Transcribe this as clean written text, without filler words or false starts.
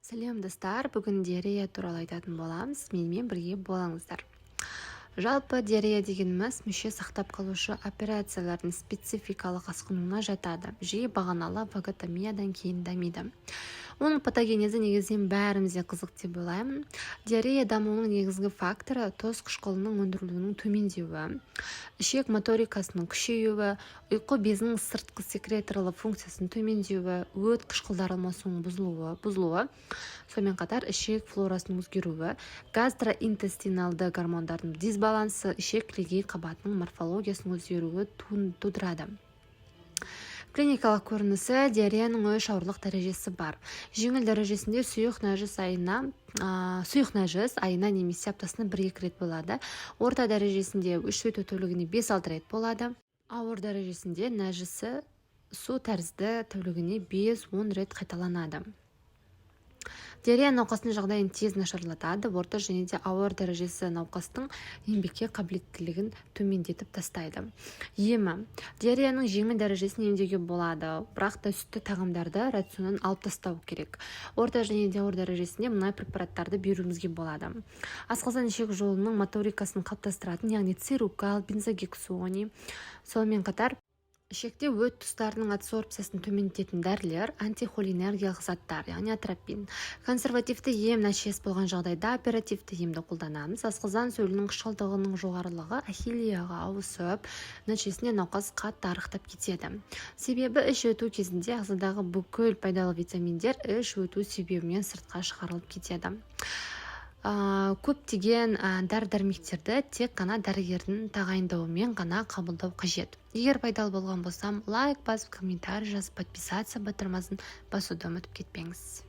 Сәлем достар, бүгін диарея туралы айтатын боламыз, менімен бірге болыңыздар. Жалпы диарея дегеніміз мүше сақтап қалушы операциялардың спецификалық асқынуына жатады. Жиі бағаналы ваготомиядан кейін дамиды. Оның патогенезі негізінен бәрімізге қызық деп ойлаймын. Диарея дамуының негізгі факторы тоз қышқылының өндірілуінің төмендеуі, ішек моторикасының күшеюі, ұйқы безінің сыртқы секреторлы функциясының төмендеуі, өт қышқылдар алмасуының бұзылуы, сонымен қатар ішек флорасының өзгеруі, гастроинтестиналды гормондардың дисбалансы, ішек ілегей қабатының морфологиясының өзгеруі тудырады. Клиникалық көрінісі диареяның 3 ауырлық дәрежесі бар. Жеңіл дәрежесінде сұйық нәжіс айына немесе аптасына 1-2 рет болады. Орта дәрежесінде 3 өту тәулігіне 5-6 рет болады. Ауыр дәрежесінде нәжісі су тәрізді тәулігіне 5-10 рет қайталанады. Диарея науқастың жағдайын тез нашарлатады, орта және де ауыр дәрежесі науқастың еңбекке қабілеттілігін төмендетіп тастайды. Емі. Диареяның жеңіл дәрежесін емдеуге болады, бірақ та сүтті тағамдарды рационнан алып тастау керек. Орта және де ауыр дәрежесінде мына препараттарды беруімізге болады. Асқазан ішек жолының моторикасын қалыптастыратын, яғни цирукал, бензогексони, сонымен қатар ішекте өт тұстарының адсорбциясын төмендететін дәрілер, антихолинергиялық заттар, яғни атропин. Консервативті ем нәтижесіз болған жағдайда оперативті емді қолданамыз. Асқазан сөлінің қышқылдығының жоғарылығы ахиллияға ауысып, нәтижесінде науқас қатты арықтап кетеді. Себебі іш өту кезінде ағзадағы бүкіл пайдалы витаминдер іш өту себебімен сыртқа шығарылып кетеді. Көптеген дәрі-дәрмектерді тек қана дәрігердің тағайындауымен ғана қабылдау қажет. Егер пайдалы болған болсам, лайк басып, комментарий жазып, подписаться батырмасын басуды ұмытып кетпеңіз.